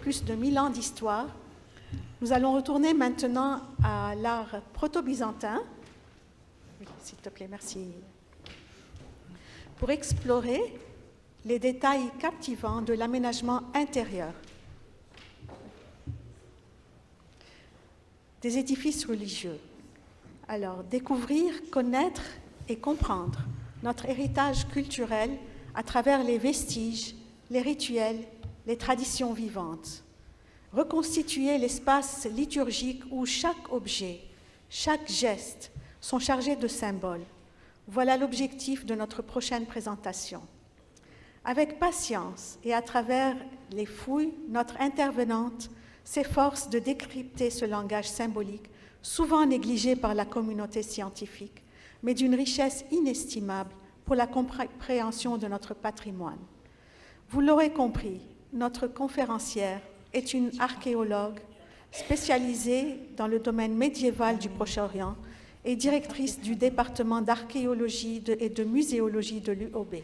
plus de 1000 ans d'histoire, nous allons retourner maintenant à l'art proto-byzantin. Oui, s'il te plaît, merci. Pour explorer les détails captivants de l'aménagement intérieur des édifices religieux. Alors, découvrir, connaître et comprendre notre héritage culturel à travers les vestiges, les rituels, les traditions vivantes. Reconstituer l'espace liturgique où chaque objet, chaque geste sont chargés de symboles. Voilà l'objectif de notre prochaine présentation. Avec patience et à travers les fouilles, notre intervenante s'efforce de décrypter ce langage symbolique, souvent négligé par la communauté scientifique, mais d'une richesse inestimable pour la compréhension de notre patrimoine. Vous l'aurez compris, notre conférencière est une archéologue spécialisée dans le domaine médiéval du Proche-Orient et directrice du département d'archéologie et de muséologie de l'UOB.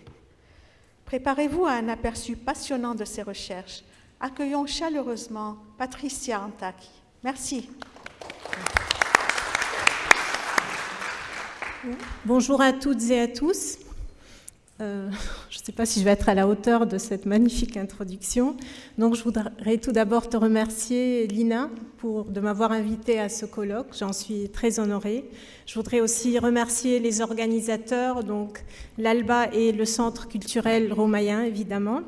Préparez-vous à un aperçu passionnant de ses recherches. Accueillons chaleureusement Patricia Antaki. Merci. Bonjour à toutes et à tous. Je ne sais pas si je vais être à la hauteur de cette magnifique introduction. Donc, je voudrais tout d'abord te remercier, Lina, de m'avoir invitée à ce colloque. J'en suis très honorée. Je voudrais aussi remercier les organisateurs, donc l'ALBA et le Centre culturel Romayen, évidemment.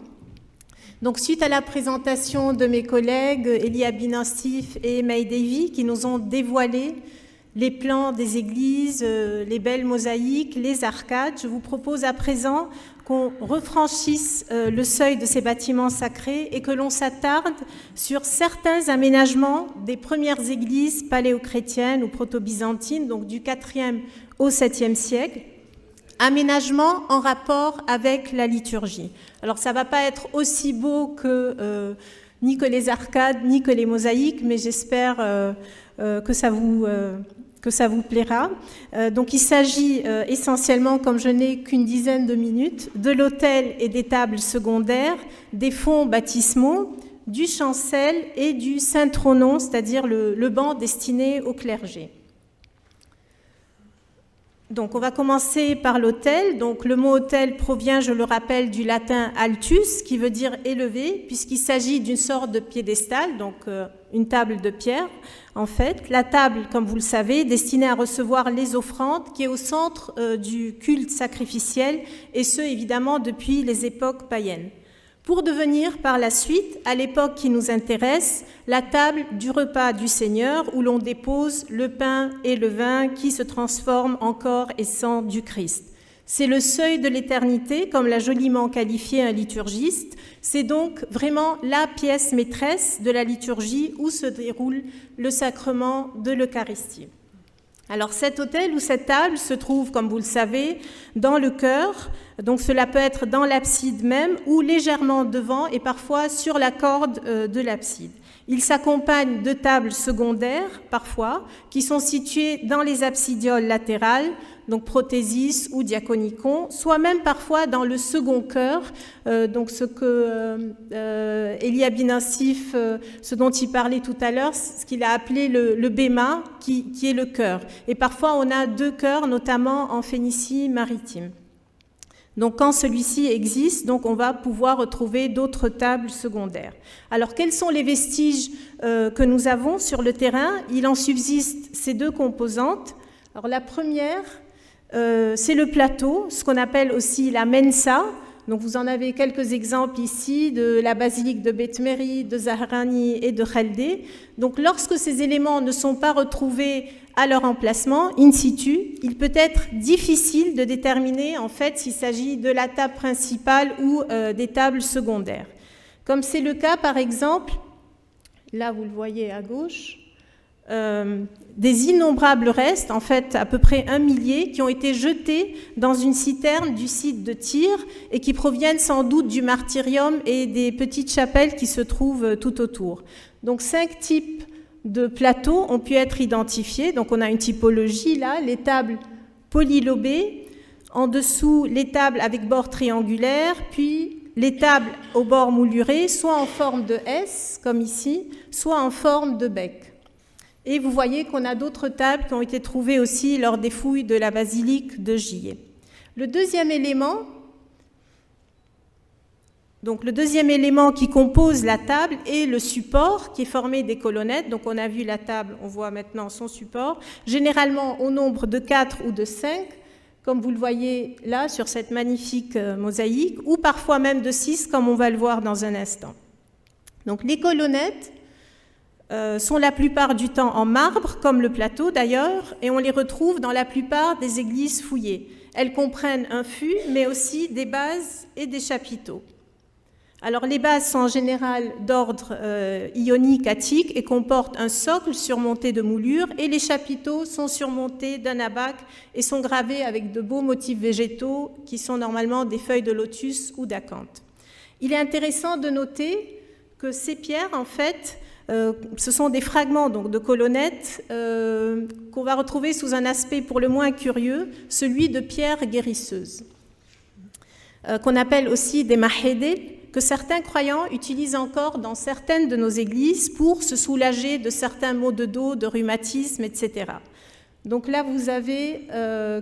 Donc, suite à la présentation de mes collègues Elia Binassif et May Davy, qui nous ont dévoilé les plans des églises, les belles mosaïques, les arcades, je vous propose à présent qu'on refranchisse le seuil de ces bâtiments sacrés et que l'on s'attarde sur certains aménagements des premières églises paléochrétiennes ou proto-byzantines, donc du IVe au 7e siècle, aménagements en rapport avec la liturgie. Alors ça ne va pas être aussi beau ni que les arcades, ni que les mosaïques, mais j'espère que ça vous plaira. Donc il s'agit essentiellement, comme je n'ai qu'une dizaine de minutes, de l'autel et des tables secondaires, des fonds baptismaux, du chancel et du synthronon, c'est-à-dire le banc destiné au clergé. Donc on va commencer par l'autel. Donc le mot autel provient, je le rappelle, du latin altus, qui veut dire élevé, puisqu'il s'agit d'une sorte de piédestal, donc une table de pierre. En fait, la table, comme vous le savez, destinée à recevoir les offrandes, qui est au centre du culte sacrificiel, et ce, évidemment, depuis les époques païennes. Pour devenir, par la suite, à l'époque qui nous intéresse, la table du repas du Seigneur, où l'on dépose le pain et le vin qui se transforment en corps et sang du Christ. C'est le seuil de l'éternité, comme l'a joliment qualifié un liturgiste. C'est donc vraiment la pièce maîtresse de la liturgie où se déroule le sacrement de l'Eucharistie. Alors cet autel ou cette table se trouve, comme vous le savez, dans le chœur, donc cela peut être dans l'abside même ou légèrement devant et parfois sur la corde de l'abside. Il s'accompagne de tables secondaires, parfois, qui sont situées dans les absidioles latérales, donc prothésis ou diaconicon, soit même parfois dans le second chœur, donc ce que Elia Binassif, ce dont il parlait tout à l'heure, ce qu'il a appelé le béma, qui est le chœur. Et parfois on a deux chœurs, notamment en Phénicie maritime. Donc quand celui-ci existe, donc on va pouvoir retrouver d'autres tables secondaires. Alors quels sont les vestiges que nous avons sur le terrain? Il en subsiste ces deux composantes. Alors la première, c'est le plateau, ce qu'on appelle aussi la mensa. Donc vous en avez quelques exemples ici de la basilique de Beth Mary, de Zahrani et de Chaldée. Donc lorsque ces éléments ne sont pas retrouvés à leur emplacement, in situ, il peut être difficile de déterminer en fait s'il s'agit de la table principale ou des tables secondaires. Comme c'est le cas par exemple, là vous le voyez à gauche, des innombrables restes, en fait à peu près 1 millier, qui ont été jetés dans une citerne du site de Tyr et qui proviennent sans doute du martyrium et des petites chapelles qui se trouvent tout autour. Donc 5 types de plateaux ont pu être identifiés. Donc on a une typologie là, les tables polylobées, en dessous les tables avec bords triangulaires, puis les tables aux bords moulurés, soit en forme de S, comme ici, soit en forme de bec. Et vous voyez qu'on a d'autres tables qui ont été trouvées aussi lors des fouilles de la basilique de Gier. Le deuxième élément qui compose la table est le support qui est formé des colonnettes. Donc on a vu la table, on voit maintenant son support, généralement au nombre de 4 ou de 5, comme vous le voyez là sur cette magnifique mosaïque, ou parfois même de 6, comme on va le voir dans un instant. Donc les colonnettes sont la plupart du temps en marbre, comme le plateau d'ailleurs, et on les retrouve dans la plupart des églises fouillées. Elles comprennent un fût, mais aussi des bases et des chapiteaux. Alors les bases sont en général d'ordre ionique attique et comportent un socle surmonté de moulures, et les chapiteaux sont surmontés d'un abaque et sont gravés avec de beaux motifs végétaux qui sont normalement des feuilles de lotus ou d'acanthe. Il est intéressant de noter que ces pierres, en fait, ce sont des fragments donc, de colonnettes qu'on va retrouver sous un aspect pour le moins curieux, celui de pierres guérisseuses, qu'on appelle aussi des mahedel, que certains croyants utilisent encore dans certaines de nos églises pour se soulager de certains maux de dos, de rhumatisme, etc. Donc là, vous avez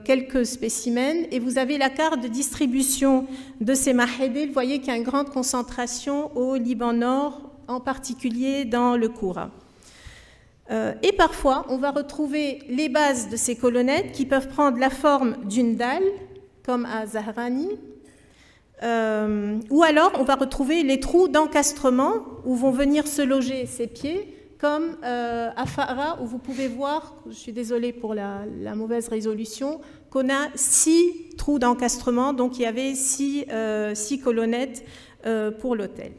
quelques spécimens et vous avez la carte de distribution de ces mahedel. Vous voyez qu'il y a une grande concentration au Liban Nord, en particulier dans le Koura. Et parfois, on va retrouver les bases de ces colonnettes qui peuvent prendre la forme d'une dalle, comme à Zahrani, ou alors on va retrouver les trous d'encastrement où vont venir se loger ces pieds, comme à Fara, où vous pouvez voir, je suis désolée pour la mauvaise résolution, qu'on a 6 trous d'encastrement, donc il y avait 6 colonnettes pour l'autel.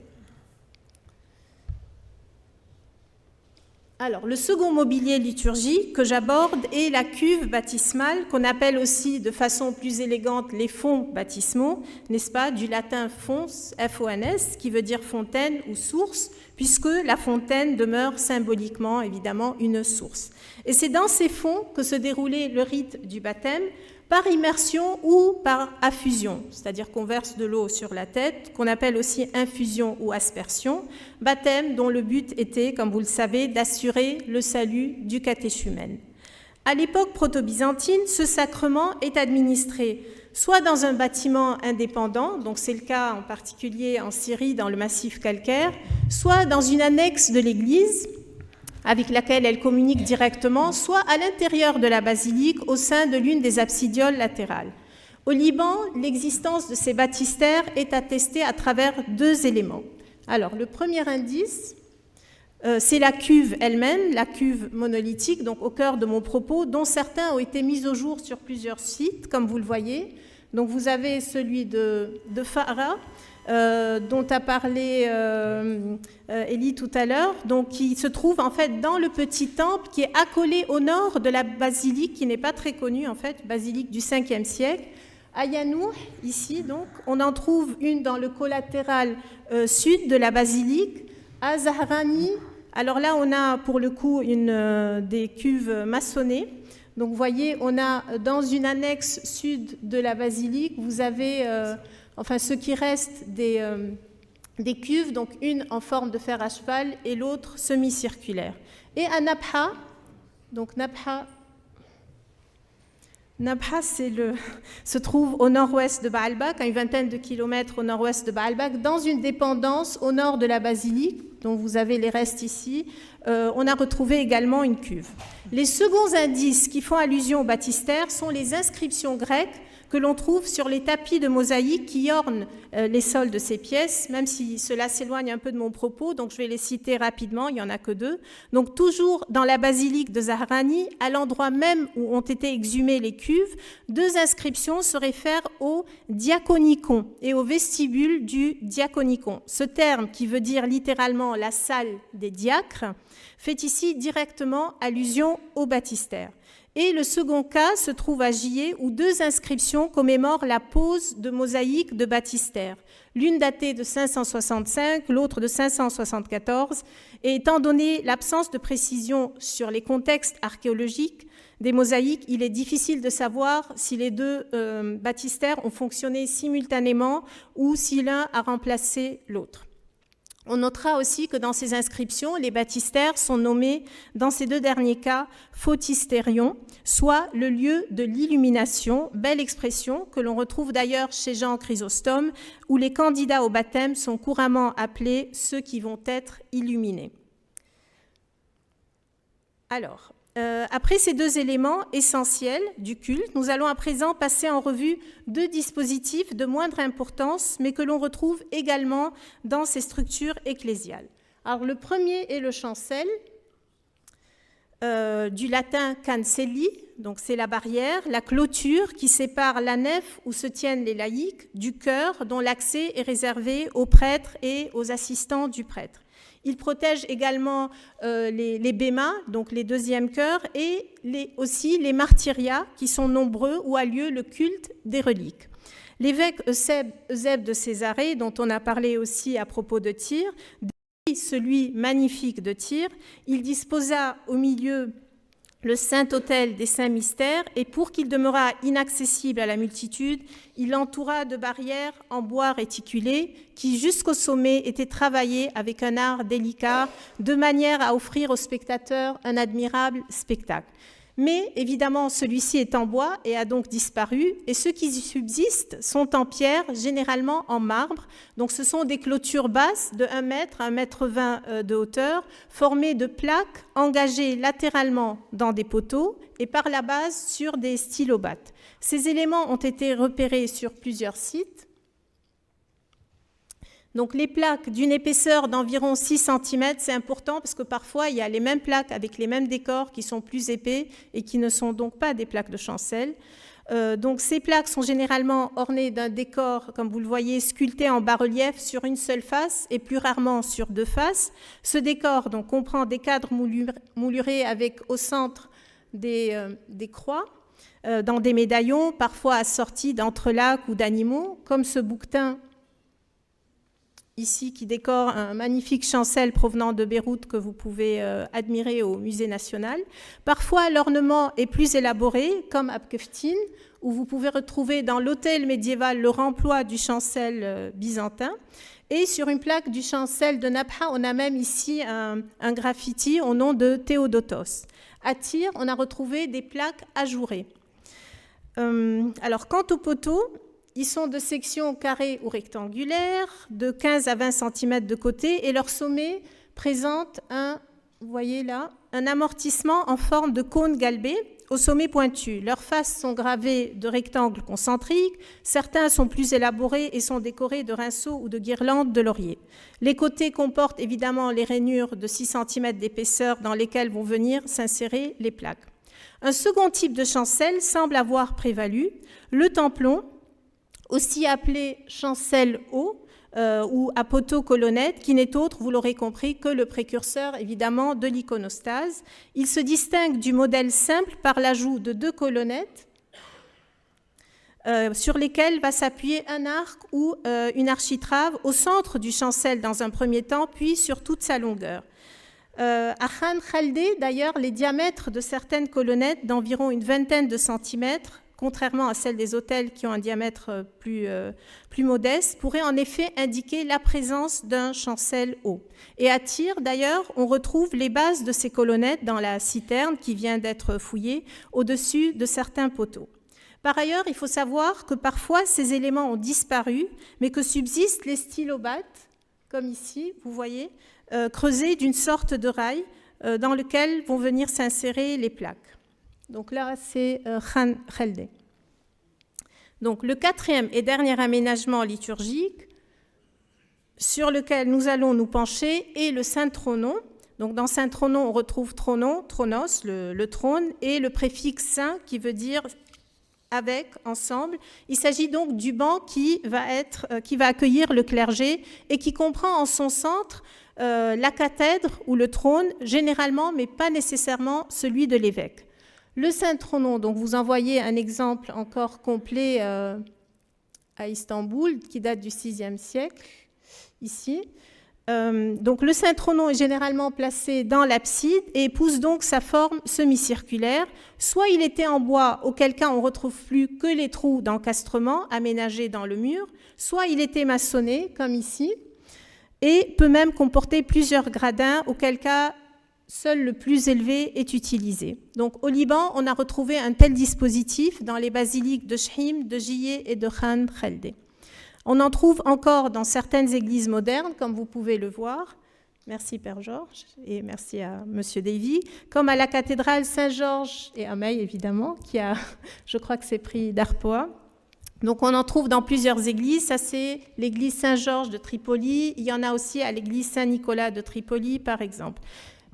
Alors, le second mobilier liturgique que j'aborde est la cuve baptismale, qu'on appelle aussi de façon plus élégante les fonds baptismaux, n'est-ce pas, du latin fons, F-O-N-S, qui veut dire fontaine ou source, puisque la fontaine demeure symboliquement, évidemment, une source. Et c'est dans ces fonds que se déroulait le rite du baptême, par immersion ou par affusion, c'est-à-dire qu'on verse de l'eau sur la tête, qu'on appelle aussi infusion ou aspersion, baptême dont le but était, comme vous le savez, d'assurer le salut du catéchumène. À l'époque proto-byzantine, ce sacrement est administré soit dans un bâtiment indépendant, donc c'est le cas en particulier en Syrie dans le massif calcaire, soit dans une annexe de l'église, avec laquelle elle communique directement, soit à l'intérieur de la basilique, au sein de l'une des absidioles latérales. Au Liban, l'existence de ces baptistères est attestée à travers 2 éléments. Alors, le premier indice, c'est la cuve elle-même, la cuve monolithique, donc au cœur de mon propos, dont certains ont été mis au jour sur plusieurs sites, comme vous le voyez. Donc, vous avez celui de Fara, dont a parlé Elie tout à l'heure, donc qui se trouve en fait dans le petit temple qui est accolé au nord de la basilique, qui n'est pas très connue en fait, basilique du 5e siècle. À Yanou, ici donc, on en trouve une dans le collatéral sud de la basilique. À Zahrani, alors là on a pour le coup des cuves maçonnées. Donc vous voyez, on a dans une annexe sud de la basilique, vous avez ce qui reste des cuves, donc une en forme de fer à cheval et l'autre semi-circulaire. Et à Nabha, donc Nabha se trouve au nord-ouest de Baalbek, à une vingtaine de kilomètres au nord-ouest de Baalbek, dans une dépendance au nord de la basilique, dont vous avez les restes ici. On a retrouvé également une cuve. Les seconds indices qui font allusion au baptistère sont les inscriptions grecques que l'on trouve sur les tapis de mosaïque qui ornent les sols de ces pièces, même si cela s'éloigne un peu de mon propos, donc je vais les citer rapidement, il n'y en a que 2. Donc toujours dans la basilique de Zahrani, à l'endroit même où ont été exhumées les cuves, 2 inscriptions se réfèrent au diaconicon et au vestibule du diaconicon. Ce terme, qui veut dire littéralement la salle des diacres, fait ici directement allusion au baptistère. Et le second cas se trouve à Gier, où 2 inscriptions commémorent la pose de mosaïque de baptistère, l'une datée de 565, l'autre de 574, et étant donné l'absence de précision sur les contextes archéologiques, des mosaïques, il est difficile de savoir si les deux baptistères ont fonctionné simultanément ou si l'un a remplacé l'autre. On notera aussi que dans ces inscriptions, les baptistères sont nommés, dans ces deux derniers cas, photistérion, soit le lieu de l'illumination, belle expression que l'on retrouve d'ailleurs chez Jean Chrysostome, où les candidats au baptême sont couramment appelés ceux qui vont être illuminés. Alors, après ces deux éléments essentiels du culte, nous allons à présent passer en revue deux dispositifs de moindre importance, mais que l'on retrouve également dans ces structures ecclésiales. Alors, le premier est le chancel, du latin cancelli, donc c'est la barrière, la clôture qui sépare la nef où se tiennent les laïcs du chœur dont l'accès est réservé aux prêtres et aux assistants du prêtre. Il protège également les bémas, donc les deuxièmes chœurs, et aussi les martyriats qui sont nombreux où a lieu le culte des reliques. L'évêque Eusèbe de Césarée, dont on a parlé aussi à propos de Tyr, celui magnifique de Tyr, il disposa au milieu le Saint-Autel des Saints Mystères, et pour qu'il demeurât inaccessible à la multitude, il l'entoura de barrières en bois réticulé qui, jusqu'au sommet, étaient travaillées avec un art délicat, de manière à offrir aux spectateurs un admirable spectacle. Mais évidemment, celui-ci est en bois et a donc disparu, et ceux qui y subsistent sont en pierre, généralement en marbre. Donc ce sont des clôtures basses de 1 mètre à 1,20 mètre de hauteur, formées de plaques engagées latéralement dans des poteaux et par la base sur des stylobates. Ces éléments ont été repérés sur plusieurs sites. Donc les plaques d'une épaisseur d'environ 6 cm, c'est important parce que parfois il y a les mêmes plaques avec les mêmes décors qui sont plus épais et qui ne sont donc pas des plaques de chancel. Donc ces plaques sont généralement ornées d'un décor, comme vous le voyez, sculpté en bas-relief sur une seule face et plus rarement sur 2 faces. Ce décor donc comprend des cadres moulurés avec au centre des croix, dans des médaillons, parfois assortis d'entrelacs ou d'animaux, comme ce bouquetin ici qui décore un magnifique chancel provenant de Beyrouth que vous pouvez admirer au Musée national. Parfois, l'ornement est plus élaboré, comme à Pkeftin, où vous pouvez retrouver dans l'autel médiéval le remploi du chancel byzantin. Et sur une plaque du chancel de Nabha, on a même ici un graffiti au nom de Théodotos. À Tyr, on a retrouvé des plaques ajourées. Alors, quant aux poteaux, ils sont de section carrée ou rectangulaire, de 15 à 20 cm de côté, et leur sommet présente vous voyez là, un amortissement en forme de cône galbé au sommet pointu. Leurs faces sont gravées de rectangles concentriques, certains sont plus élaborés et sont décorés de rinceaux ou de guirlandes de laurier. Les côtés comportent évidemment les rainures de 6 cm d'épaisseur dans lesquelles vont venir s'insérer les plaques. Un second type de chancel semble avoir prévalu, le templon, aussi appelé chancel haut ou à poteau colonnette, qui n'est autre, vous l'aurez compris, que le précurseur évidemment de l'iconostase. Il se distingue du modèle simple par l'ajout de 2 colonnettes sur lesquelles va s'appuyer un arc ou une architrave au centre du chancel dans un premier temps, puis sur toute sa longueur. À Khan Khaldé, d'ailleurs, les diamètres de certaines colonnettes d'environ une vingtaine de centimètres, contrairement à celles des autels qui ont un diamètre plus modeste, pourrait en effet indiquer la présence d'un chancel haut. Et à Tyr, d'ailleurs, on retrouve les bases de ces colonnettes dans la citerne qui vient d'être fouillée au-dessus de certains poteaux. Par ailleurs, il faut savoir que parfois ces éléments ont disparu, mais que subsistent les stylobates, comme ici, vous voyez, creusés d'une sorte de rail dans lequel vont venir s'insérer les plaques. Donc là, c'est Khan Khaldé. Donc le 4e et dernier aménagement liturgique sur lequel nous allons nous pencher est le Saint-Tronon. Donc dans Saint-Tronon, on retrouve tronon, tronos, le trône, et le préfixe saint qui veut dire avec, ensemble. Il s'agit donc du banc qui va accueillir le clergé et qui comprend en son centre la cathèdre ou le trône, généralement, mais pas nécessairement celui de l'évêque. Le Saint-Tronon, donc vous en voyez un exemple encore complet à Istanbul, qui date du VIe siècle, ici. Donc le syntronon est généralement placé dans l'abside et épouse donc sa forme semi-circulaire. Soit il était en bois, auquel cas on ne retrouve plus que les trous d'encastrement aménagés dans le mur, soit il était maçonné, comme ici, et peut même comporter plusieurs gradins, auquel cas seul le plus élevé est utilisé. Donc au Liban, on a retrouvé un tel dispositif dans les basiliques de Chhim, de Jiyeh et de Khan Khelde. On en trouve encore dans certaines églises modernes, comme vous pouvez le voir. Merci Père Georges et merci à Monsieur Davy. Comme à la cathédrale Saint-Georges et à Meil, évidemment, qui a, je crois que c'est pris d'Arpois. Donc on en trouve dans plusieurs églises. Ça, c'est l'église Saint-Georges de Tripoli. Il y en a aussi à l'église Saint-Nicolas de Tripoli, par exemple.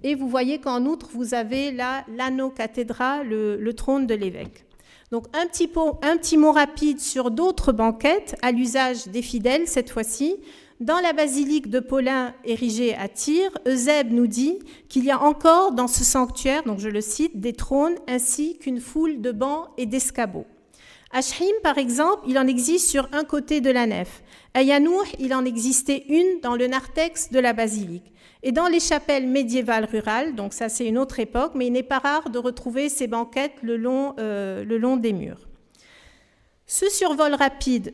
Et vous voyez qu'en outre, vous avez là l'anocathédra, le trône de l'évêque. Donc un petit mot rapide sur d'autres banquettes à l'usage des fidèles cette fois-ci. Dans la basilique de Paulin érigée à Tyr, Eusèbe nous dit qu'il y a encore dans ce sanctuaire, donc je le cite, des trônes ainsi qu'une foule de bancs et d'escabeaux. À Chhim, par exemple, il en existe sur un côté de la nef. À Yanour, il en existait une dans le narthex de la basilique. Et dans les chapelles médiévales rurales, donc ça c'est une autre époque, mais il n'est pas rare de retrouver ces banquettes le long des murs. Ce survol rapide,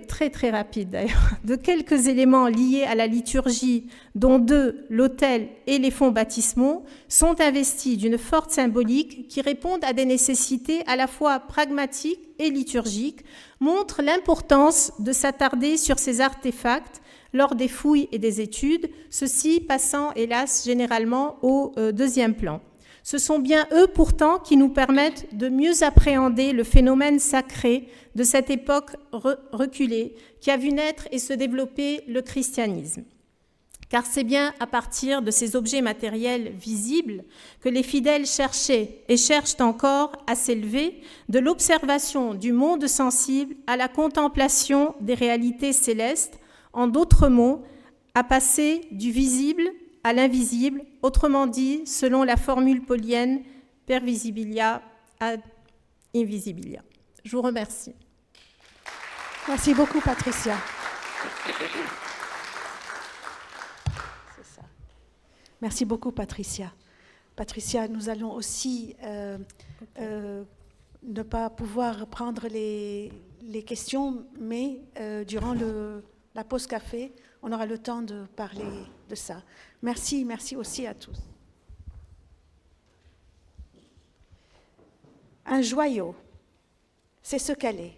très rapide d'ailleurs, de quelques éléments liés à la liturgie, dont deux, l'autel et les fonds baptismaux, sont investis d'une forte symbolique qui répondent à des nécessités à la fois pragmatiques et liturgiques, montrent l'importance de s'attarder sur ces artefacts lors des fouilles et des études, ceux-ci passant, hélas, généralement au deuxième plan. Ce sont bien eux, pourtant, qui nous permettent de mieux appréhender le phénomène sacré de cette époque reculée qui a vu naître et se développer le christianisme. Car c'est bien à partir de ces objets matériels visibles que les fidèles cherchaient et cherchent encore à s'élever de l'observation du monde sensible à la contemplation des réalités célestes, en d'autres mots, à passer du visible à l'invisible, autrement dit, selon la formule paulienne, per visibilia ad invisibilia. Je vous remercie. Merci beaucoup, Patricia. C'est ça. Merci beaucoup, Patricia. Patricia, nous allons aussi ne pas pouvoir prendre les questions, mais durant la pause café, on aura le temps de parler de ça. Merci aussi à tous. Un joyau, c'est ce qu'elle est.